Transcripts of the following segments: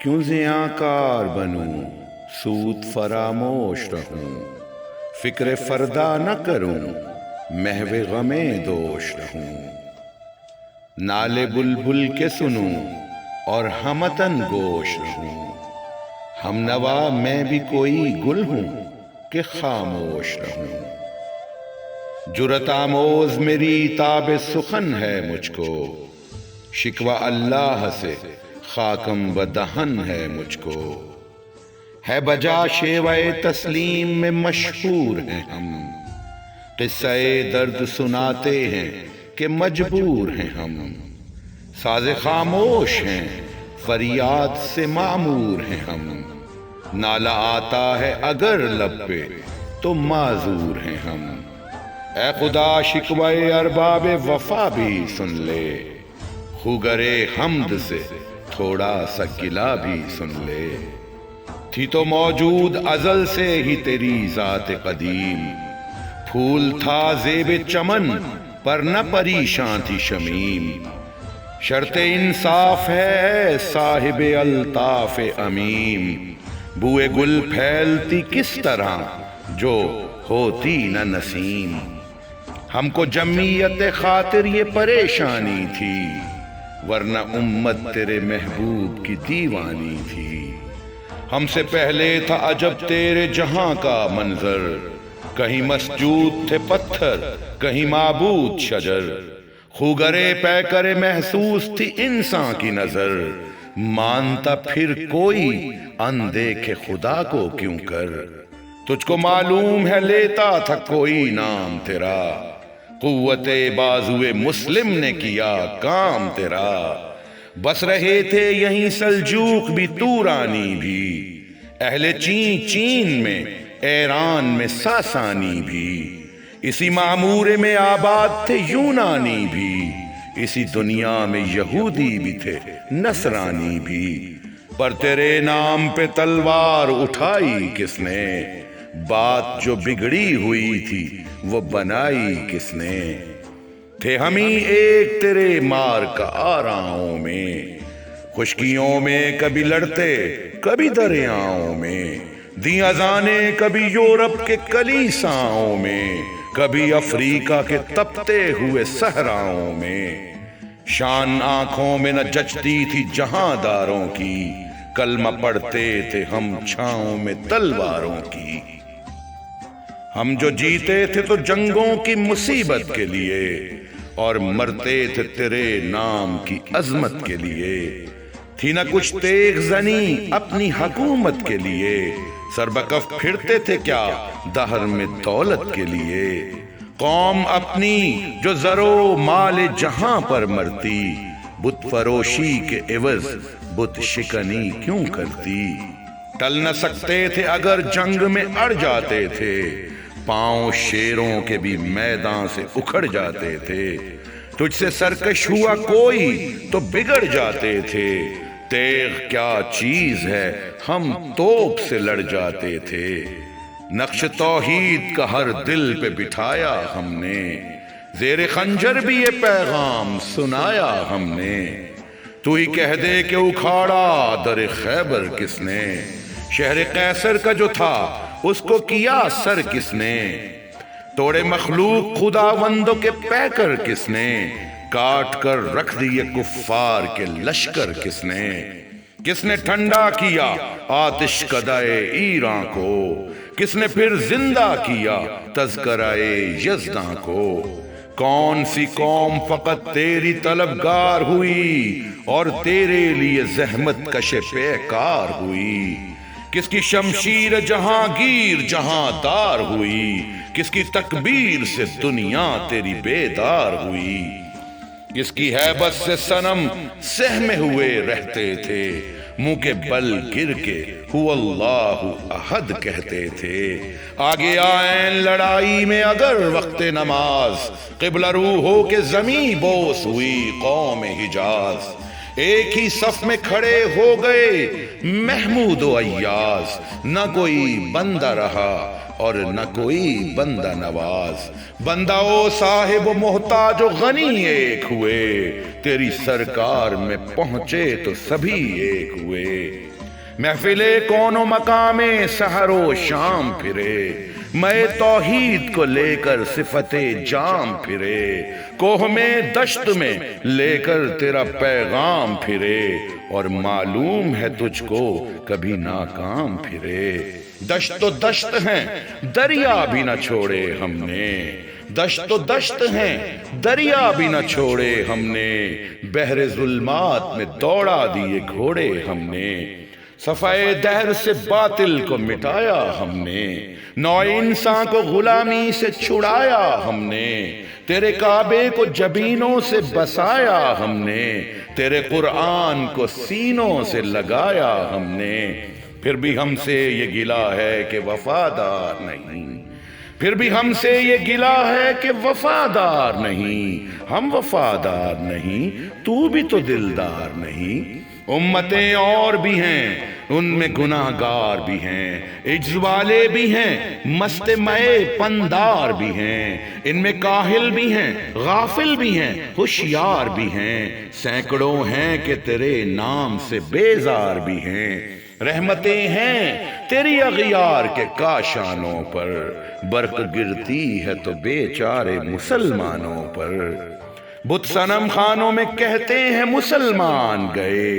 کیوں زیاں کار بنوں، سود فراموش رہوں، فکر فردا نہ کروں، محو غم دوش رہوں۔ نالے بلبل کے سنوں اور ہمتن گوش رہوں، ہم نوا میں بھی کوئی گل ہوں کہ خاموش رہوں۔ جرأت آموز میری تاب سخن ہے مجھ کو، شکوہ اللہ سے خاکم و دہن ہے مجھ کو۔ ہے بجا شیوہ تسلیم میں مشہور ہیں ہم، قصہ درد سناتے ہیں کہ مجبور ہیں ہم۔ ساز خاموش ہیں فریاد سے معمور ہیں ہم، نالہ آتا ہے اگر لب پہ تو معذور ہیں ہم۔ اے خدا شکوہ ارباب وفا بھی سن لے، خوگرے حمد سے تھوڑا سا گلہ بھی سن لے۔ تھی تو موجود ازل سے ہی تیری ذات قدیم، پھول تھا زیب چمن پر نہ پریشان تھی شمیم۔ شرط انصاف ہے صاحب الطاف امیم، بوئے گل پھیلتی کس طرح جو ہوتی نہ نسیم۔ ہم کو جمعیت خاطر یہ پریشانی تھی، ورنہ امت تیرے محبوب کی دیوانی تھی۔ ہم سے پہلے تھا عجب تیرے جہاں کا منظر، کہیں مسجود تھے پتھر کہیں معبود شجر۔ خوگرے پیکر محسوس تھی انسان کی نظر، مانتا پھر کوئی اندیکھے خدا کو کیوں کر۔ تجھ کو معلوم ہے لیتا تھا کوئی نام تیرا، قوت بازوئے مسلم نے کیا کام تیرا۔ بس رہے تھے یہیں سلجوق بھی تورانی بھی، اہل چین میں ایران میں ساسانی بھی۔ اسی معمورے میں آباد تھے یونانی بھی، اسی دنیا میں یہودی بھی تھے نصرانی بھی۔ پر تیرے نام پہ تلوار اٹھائی کس نے، بات جو بگڑی ہوئی تھی وہ بنائی کس نے۔ تھے ہمیں ایک تیرے مار کا آراؤں میں، خشکیوں میں کبھی لڑتے کبھی دریاؤں میں۔ دی اذانیں کبھی یورپ کے کلیساؤں میں، کبھی افریقہ کے تپتے ہوئے صحراؤں میں۔ شان آنکھوں میں نہ جچتی تھی جہاں داروں کی، کلمہ پڑھتے تھے ہم چھاؤں میں تلواروں کی۔ ہم جو جیتے تھے تو جنگوں کی مصیبت کے لیے، اور مرتے تھے تیرے نام کی عظمت کے لیے۔ تھی نہ کچھ تیغ زنی اپنی حکومت کے لیے، سربکف پھرتے تھے کیا دہر میں دولت کے لیے۔ قوم اپنی جو زر و مال جہاں پر مرتی، بت فروشی کے عوض بت شکنی کیوں کرتی۔ ٹل نہ سکتے تھے اگر جنگ میں اڑ جاتے تھے، پاؤں شیروں کے بھی میدان سے اکھڑ جاتے تھے۔ تجھ سے سرکش ہوا کوئی تو بگڑ جاتے تھے، تیغ کیا چیز ہے ہم توپ سے لڑ جاتے تھے۔ نقش توحید کا ہر دل پہ بٹھایا ہم نے، زیر خنجر بھی یہ پیغام سنایا ہم نے۔ تو ہی کہہ دے کہ اکھاڑا در خیبر کس نے، شہر قیصر کا جو تھا اس کو کیا سر کس نے۔ توڑے مخلوق خداوندوں کے پیکر کس نے، کاٹ کر رکھ دیے کفار کے لشکر کس نے۔ کس نے ٹھنڈا کیا آتش کدائے ایران کو، کس نے پھر زندہ کیا تذکرہ یزداں کو۔ کون سی قوم فقط تیری طلبگار ہوئی، اور تیرے لیے زحمت کش پیکار ہوئی۔ کس کی شمشیر جہاں گیر جہاں دار ہوئی، کس کی تکبیر سے دنیا تیری بیدار ہوئی۔ کس کی ہیبت سے صنم سہمے ہوئے رہتے تھے، منہ کے بل گر کے هو اللہ احد کہتے تھے۔ آگے آئیں لڑائی میں اگر وقت نماز، قبلہ رو ہو کے زمیں بوس ہوئی قوم حجاز۔ ایک ہی صف میں کھڑے ہو گئے محمود و ایاز، نہ کوئی بندہ رہا اور نہ کوئی بندہ نواز۔ بندہ و صاحب و محتاج و غنی ایک ہوئے، تیری سرکار میں پہنچے تو سبھی ایک ہوئے۔ محفل کون و مقام سحر و شام پھرے، میں توحید کو لے کر صفت جام پھرے، کوہ میں دشت میں لے کر تیرا پیغام پھرے، اور معلوم ہے تجھ کو کبھی ناکام پھرے۔ دشت و دشت ہیں دریا بھی نہ چھوڑے ہم نے، دشت و دشت ہیں دریا بھی نہ چھوڑے ہم نے، بحر ظلمات میں دوڑا دیے گھوڑے ہم نے، صفائے دہر سے باطل کو مٹایا ہم نے، نوع انسان کو غلامی سے چھڑایا ہم نے، تیرے کعبے کو جبینوں سے بسایا ہم نے، تیرے قرآن کو سینوں سے لگایا ہم نے، پھر بھی ہم سے یہ گلہ ہے کہ وفادار نہیں، پھر بھی ہم سے یہ گلہ ہے کہ وفادار نہیں، ہم وفادار نہیں تو بھی تو دلدار نہیں۔ امتیں اور بھی ہیں ان میں گناہ گار بھی ہیں، عجز والے بھی ہیں مست مئے پندار بھی ہیں، ان میں کاہل بھی ہیں غافل بھی ہیں ہوشیار بھی ہیں، سینکڑوں ہیں کہ تیرے نام سے بیزار بھی ہیں، رحمتیں ہیں تیری اغیار کے کاشانوں پر، برق گرتی ہے تو بیچارے مسلمانوں پر، بت صنم خانوں میں کہتے ہیں مسلمان گئے،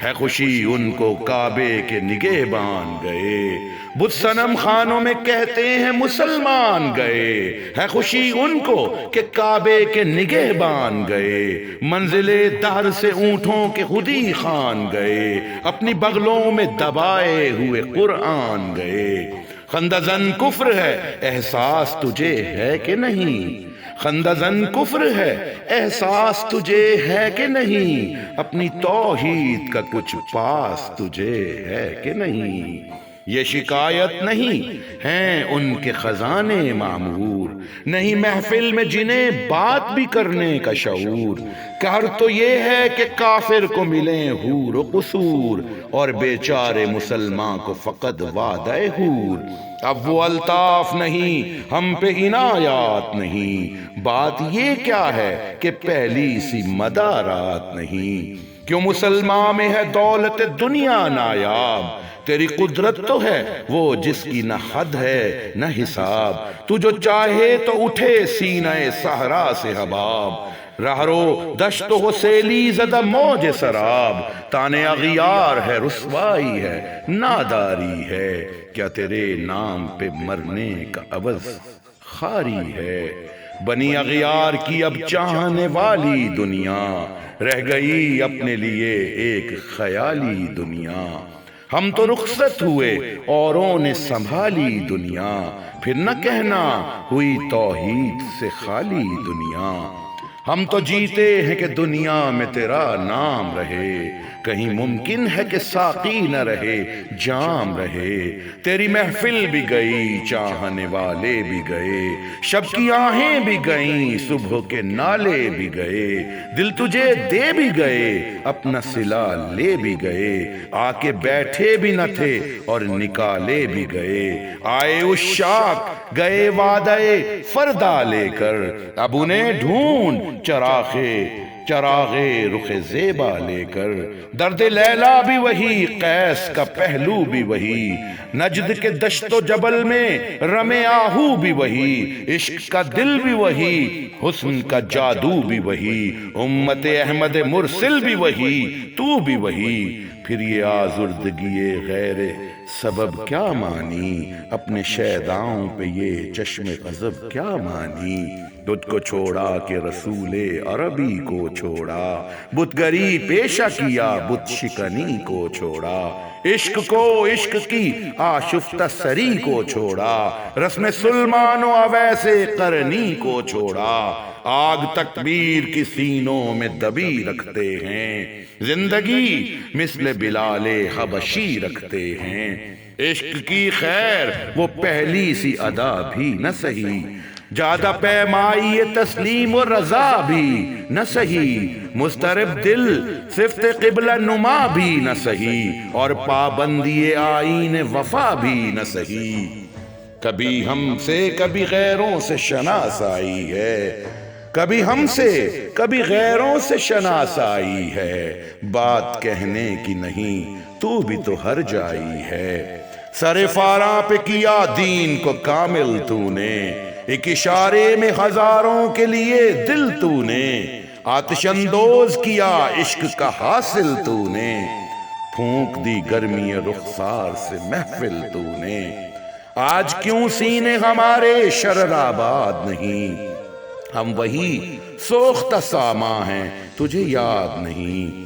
ہے خوشی ان کو کعبے کے نگہبان گئے، بت صنم خانوں میں کہتے ہیں مسلمان گئے، ہے خوشی ان کو کہ کعبے کے نگہبان گئے، منزل دہر سے اونٹوں کے خودی خان گئے، اپنی بغلوں میں دبائے ہوئے قرآن گئے، خندزن کفر ہے احساس تجھے ہے کہ نہیں، خندزن کفر ہے احساس تجھے ہے کہ نہیں، اپنی توحید کا کچھ پاس تجھے ہے کہ نہیں، یہ شکایت نہیں ہیں ان کے خزانے معمور، نہیں محفل میں جنہیں بات بھی کرنے کا شعور، کہر تو یہ ہے کہ کافر کو ملیں حور و قصور، اور بیچارے مسلمان کو فقط وعدہ حور، اب وہ الطاف نہیں ہم پہ عنایات نہیں، بات یہ کیا ہے کہ پہلی سی مدارات نہیں، کیوں مسلمان میں ہے دولت دنیا نایاب، تیری قدرت تو ہے وہ جس کی نہ حد ہے نہ حساب، تو جو چاہے تو اٹھے سینہ صحرا سے حباب، رہرو دشت و سیلی زدہ موج سراب، تانے اغیار ہے رسوائی ہے ناداری ہے، کیا تیرے نام پہ مرنے کا عوض خاری ہے، بنی اغیار کی اب چاہنے والی دنیا، رہ گئی اپنے لیے ایک خیالی دنیا، ہم تو رخصت ہوئے اوروں نے سنبھالی دنیا، پھر نہ کہنا ہوئی توحید سے خالی دنیا، ہم تو جیتے ہیں کہ دنیا میں تیرا نام رہے، کہیں ممکن ہے کہ ساقی نہ رہے جام رہے، تیری محفل بھی گئی چاہنے والے بھی گئے، شب کی آہیں بھی گئیں صبح کے نالے بھی گئے، دل تجھے دے بھی گئے اپنا صلہ لے بھی گئے، آ کے بیٹھے بھی نہ تھے اور نکالے بھی گئے، آئے عشاق گئے وعدہ فردا لے کر، اب انہیں ڈھونڈ چراغے رخ زیبا لے کر، درد لیلا بھی وہی قیس کا پہلو بھی وہی، نجد کے دشت و جبل میں رمے آہو بھی وہی، عشق کا دل بھی وہی حسن کا جادو بھی وہی، امت احمد مرسل بھی وہی تو بھی وہی، پھر یہ آزردگی غیر سبب کیا مانی، اپنے شیداؤں پہ یہ چشم غضب کیا مانی، تجھ کو چھوڑا کہ رسول عربی کو چھوڑا، بت گری پیشہ کیا بت شکنی کو چھوڑا، عشق کو عشق کی آشفتہ سری کو چھوڑا، رسم سلمان و اویس قرنی کو چھوڑا، آگ تکبیر کی سینوں میں دبی رکھتے ہیں، زندگی مثل بلال حبشی رکھتے ہیں، عشق کی خیر وہ پہلی سی ادا بھی نہ سہی، جادہ پیمائی تسلیم و رضا بھی نہ سہی، مضطرب دل صفت قبلہ نما بھی نہ سہی، اور پابندی آئین وفا بھی نہ سہی، کبھی ہم سے کبھی غیروں سے شناسائی ہے، کبھی ہم سے کبھی غیروں سے شناسائی ہے، بات کہنے کی نہیں تو بھی تو ہر جائی ہے۔ سر فاراں پہ کیا دین کو کامل تو نے، ایک اشارے میں ہزاروں کے لیے دل تو نے، آتش اندوز کیا عشق کا حاصل تو نے، پھونک دی گرمی رخسار سے محفل تو نے۔ آج کیوں سینے ہمارے شرر آباد نہیں، ہم وہی سوختہ ساما ہیں تجھے یاد نہیں۔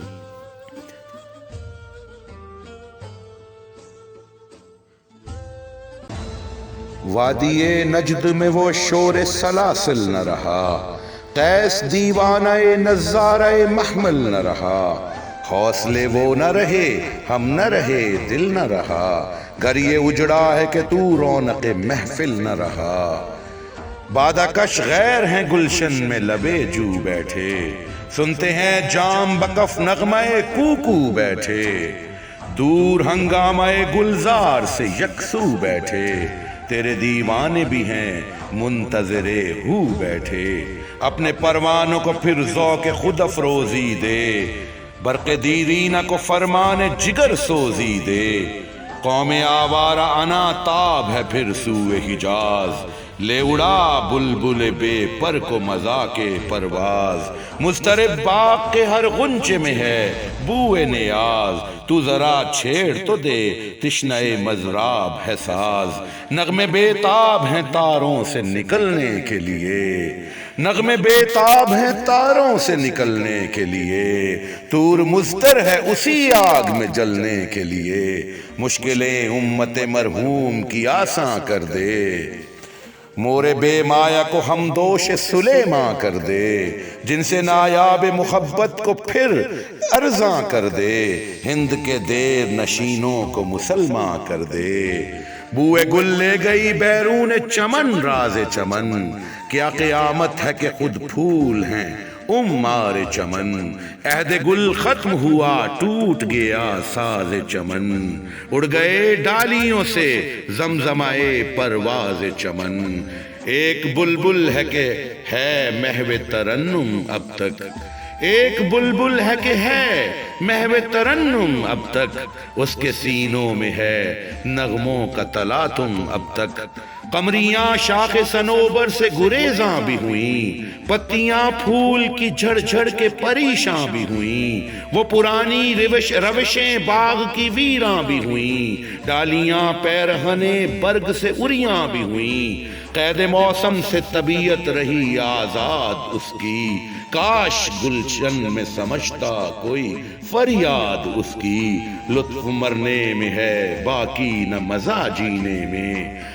وادی نجد میں وہ شور سلاسل نہ رہا، قیس دیوانہ نظارہ محمل نہ رہا، حوصلے وہ نہ رہے ہم نہ رہے دل نہ رہا، گر یہ اجڑا ہے کہ تو رونق محفل نہ رہا۔ بادہ کش غیر ہیں گلشن میں لبے جو بیٹھے، سنتے ہیں جام بکف نغمہ کوکو بیٹھے، دور ہنگامہ گلزار سے یکسو بیٹھے، تیرے دیوانے بھی ہیں منتظر ہو بیٹھے، اپنے پروانوں کو پھر ذوق خود افروزی دے، برق دیرینہ کو فرمان جگر سوزی دے، قوم آوارہ انا تاب ہے پھر سوئے حجاز، لے اڑا بلبل بے پر کو مذاق پرواز، مضطرب باغ کے ہر غنچے میں ہے بوئے نیاز، تو ذرا چھیڑ تو دے تشنہ مضراب ہے ساز، نغمے بے تاب ہیں تاروں سے نکلنے کے لیے، نغمے بے تاب ہیں تاروں سے نکلنے کے لیے، طور مضطر ہے اسی آگ میں جلنے کے لیے، مشکلیں امت مرحوم کی آساں کر دے، مورے بے مایا کو ہم دوش سلیماں کر دے، جن سے نایاب محبت کو پھر ارزاں کر دے، ہند کے دیر نشینوں کو مسلماں کر دے، بوئے گل لے گئی بیرون چمن راز چمن، کیا قیامت ہے کہ خود پھول ہیں مار چمن، عہد گل ختم ہوا ٹوٹ گیا ساز چمن، اڑ گئے ڈالیوں سے زمزمائے پرواز چمن، ایک بلبل ہے کہ ہے محو ترنم اب تک، ایک بلبل ہے کہ ہے محو ترنم اب تک، اس کے سینوں میں ہے نغموں کا تلاطم اب تک، قمریاں شاخ صنوبر سے گریزاں بھی ہوئیں، پتیاں پھول کی جھڑ جھڑ کے پریشاں بھی ہوئیں، وہ پرانی روشیں باغ کی ویراں بھی ہوئیں، ڈالیاں پیرہنے برگ سے اریاں بھی ہوئیں، قید موسم سے طبیعت رہی آزاد اس کی، کاش گلشن میں سمجھتا کوئی فریاد اس کی، لطف مرنے میں ہے باقی نہ مزہ جینے میں،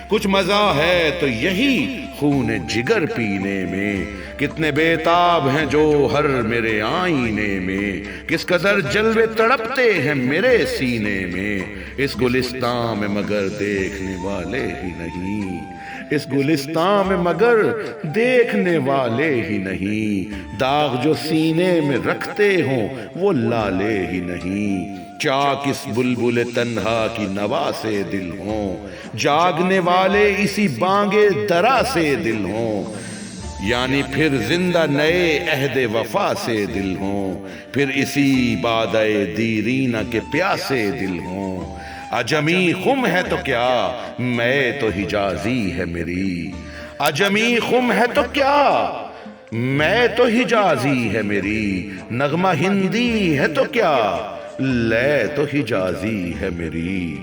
کچھ مزہ ہے تو یہی خون جگر پینے میں، کتنے بیتاب ہیں جوہر میرے آئینے میں، کس قدر جلوے تڑپتے ہیں میرے سینے میں، اس گلستان میں مگر دیکھنے والے ہی نہیں، اس گلستان میں مگر دیکھنے والے ہی نہیں، داغ جو سینے میں رکھتے ہوں وہ لالے ہی نہیں، چاک اس بلبل تنہا کی نوا سے دل ہوں، جاگنے والے اسی بانگے درا سے دل ہوں، یعنی پھر زندہ نئے عہد وفا سے دل ہوں، پھر اسی بادہ دیرینہ کے پیاسے دل ہوں، عجمی خم ہے تو کیا میں تو حجازی ہے میری، عجمی خم ہے تو کیا میں تو حجازی ہے میری، نغمہ ہندی ہے تو کیا لے تو حجازی ہے میری۔